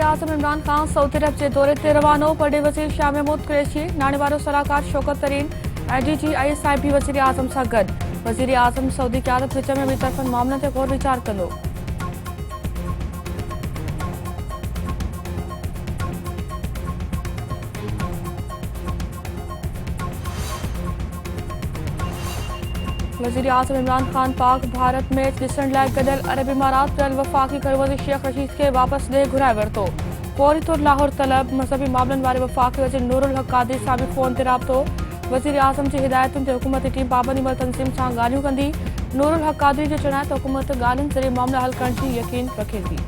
आज़म Imran Khan Saudi अरब जे दौरे ते रवानो। बड़े वज़ीर शाह महमूद कुरैशी, नाणे वारो सलाहकार शौकत तरीन, IGG ISI भी वज़ीर आज़म सां गॾु। वज़ीर आज़म सऊदी क़यादत विच में ॿई तरफ़नि मामलनि ते गौर वीचार कंदो। वज़ीर आज़म इमरान खान पाक भारत मैच ॾिसण लाइ गॾियल अरब इमारात पियल वफ़ाक़ी वज़ीर शेख रशीद खे वापसि ॾे घुराए वरितो। फौरी तौर लाहौर तलब। मज़हबी मामलनि वारे वफ़ाक़ी वज़ीर नूरुल हक़ क़ादरी सां बि फ़ोन ते राबितो। वज़ीर आज़म जी हिदायतुनि ते हुकूमती टीम पाबंदी मल तनज़ीम सां ॻाल्हियूं कंदी। नूरुल हक़ क़ादरी जो चवणु आहे त हुकूमत ॻाल्हियुनि ज़रिए मामला हल करण जी यकीन रखे थी।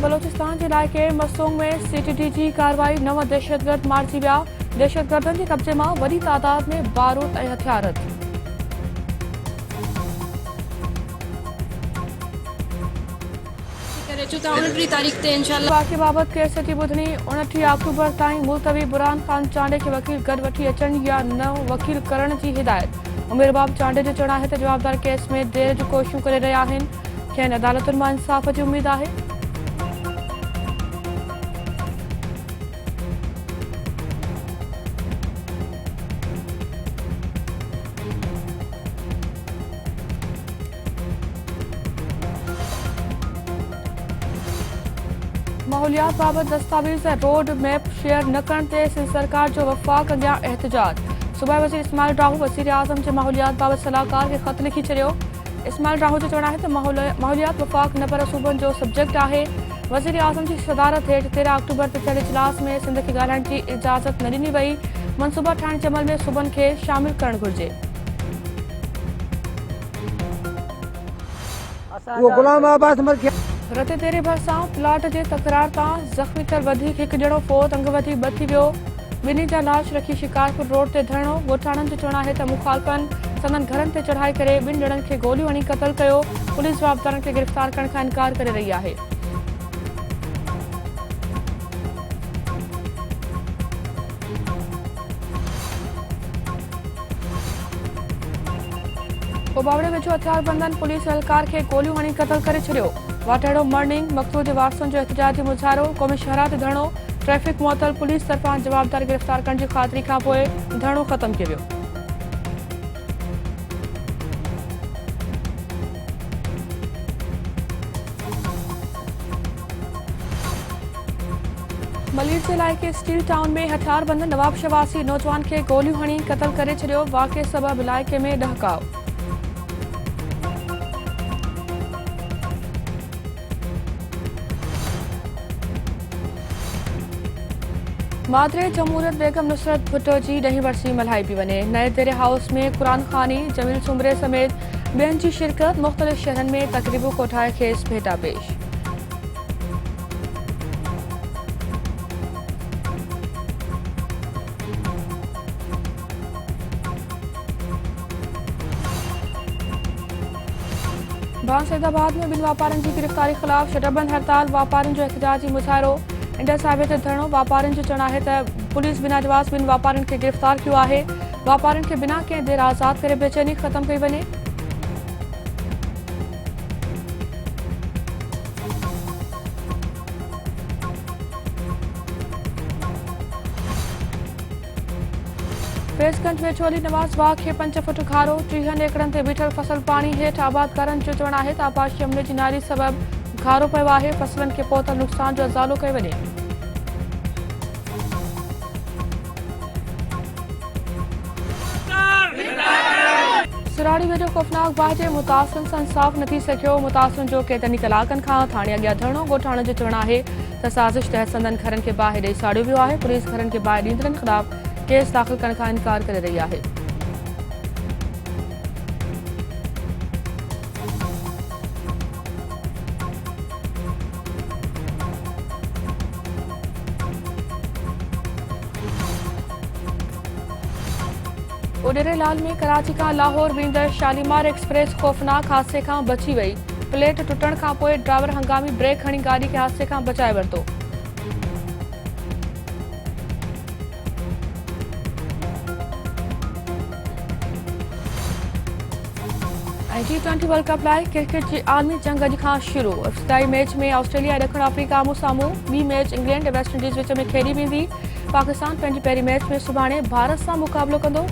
बलोचिस्तान जे इलाइक़े मसूंग में CTD जी कार्रवाई। 9 दहशतगर्द मारिजी विया। दहशतगर्दनि जे कब्ज़े मां वॾी तादाद में बारूद ऐं हथियार। वाक़े बाबति कैसटी ॿुधणी 29 अक्टूबर ताईं मुलतवी। बुरहान खान चांडे खे वकील गॾु वठी अचण या न वकील करण जी हिदायत। उमेर बाब चांडे जो चवणु आहे त जवाबदार केस में देर जूं कोशिशूं करे रहिया आहिनि। खेनि अदालतुनि मां इंसाफ़ जी उमेद आहे। माहौलियात बाबति दस्तावेज़ ऐं रोड मैप शेयर न करण ते सिंध सरकार जो वफ़ाक़ अॻियां एहतजाज। सूबाई वज़ीर इस्माइल राहू वज़ीर आज़म जे माहौलियात बाबति सलाहकार खे ख़त लिखी छॾियो। इस्माइल राहू जो चवणु आहे त माहौलियात वफ़ाक़ न पर सूबनि जो सब्जेक्ट आहे। वज़ीर आज़म जी सदारत हेठि 13 अक्टूबर ते थियल इजलास में सिंध खे ॻाल्हाइण जी इजाज़त न ॾिनी वई। मनसूबा ठाहिण जे अमल में सूबनि खे शामिल करणु घुरिजे। रते तेरे भरिसां प्लाट जे तकरार तां ज़ख़्मी थियल वधीक हिकु ॼणो फोत। अंग वधी बची वियो। ॿिन्ही जा लाश रखी शिकारपुर रोड ते धरणो। ॻोठाणनि जो चवणु आहे त मुखालफ़नि संदनि घरनि ते चढ़ाई करे ॿिनि ॼणनि खे गोलियूं हणी क़तल कयो। पुलिस जवाबदारनि खे गिरफ़्तार करण खां इनकार करे रही आहे। पोबावड़े वेझो हथियारबंदनि पुलिस एहलकार खे गोलियूं हणी क़तल करे छॾियो। वाटेड़ो मर्निंग मक़तूल जे वारसनि जो एहतजाजी मुज़ाहिरो। क़ौमी शहरा ते धरणो। ट्रैफ़िक मुअतल। पुलिस तरफ़ां जवाबदार गिरफ़्तार करण जी ख़ातिरी खां पोइ धरणो ख़तमु कयो वियो। मलीर जे इलाइक़े स्टील टाउन में हथियारबंद नवाब शवासी नौजवान खे गोलियूं हणी क़तल करे छॾियो। वाक़े सबबि इलाइक़े में डहकाउ। मादरे जमहूरियत बेगम नुसरत भुट्टो जी 10वीं वरसी मल्हाई पई वञे। नए तेरे हाउस में क़ुरान ख़ानी जमील सुमरे समेत ॿियनि जी शिरकत। मुख़्तलिफ़ शहरनि में तक़रीबूं कोठाए खेसि भेटा पेश। बांसैदाबाद में ॿिनि वापारियुनि जी गिरफ़्तारी ख़िलाफ़ शटरबंद हड़ताल। वापारियुनि जो एहतजाजी मुज़ाहिरो। इंडिया साहिब ते धरणो। वापारियुनि जो चवणु आहे त पुलिस बिना जवाज़ ॿिनि वापारियुनि खे गिरफ़्तार कयो आहे। वापारियुनि खे बिना कंहिं देरि आज़ादु करे बेचैनी ख़तमु कई वञे। फैज़गंज वेझो अली नवाज़ बाग खे 5 फुट खारो। 30 एकड़नि ते बीठल फसल पाणी हेठि। आबादकारनि जो चवणु आहे त आपाशी अमले जी नारी सबबि खारो पियो आहे। फसलनि खे पहुतल नुक़सान जो अज़ालो कयो वञे। सिराड़ी वेझो ख़ौफ़नाक बाहि जे मुतासिरनि सां इंसाफ़ न थी सघियो। मुतासिरनि जो केतिरनि कलाकनि खां थाणे अॻियां धरणो। ॻोठाणनि जो चवणु आहे त साज़िश तहत संदनि घरनि खे बाहि ॾेई साड़ियो वियो आहे। पुलिस घरनि खे बाहि ॾींदड़नि ख़िलाफ़ केस दाख़िल करण खां इनकार करे रही आहे। ओडेरे लाल में कराची खां लाहौर वेंदड़ शालीमार एक्सप्रेस ख़ौफ़नाक हादसे खां बची वई। प्लेट टुटण खां पोइ ड्राइवर हंगामी ब्रेक हणी गाॾी खे हादसे खां बचाए वरितो। T20 वर्ल्ड कप लाइ क्रिकेट जी आलमी जंग अॼु खां शुरू। इब्तिदाई मैच में ऑस्ट्रेलिया ऐं ॾखण अफ्रीका आम्हूं साम्हूं। ॿी मैच इंग्लैंड ऐं वेस्ट इंडीज़ विच में खेॾी वेंदी। पाकिस्तान पंहिंजी पहिरीं मैच में सुभाणे भारत सां मुक़ाबिलो कंदो।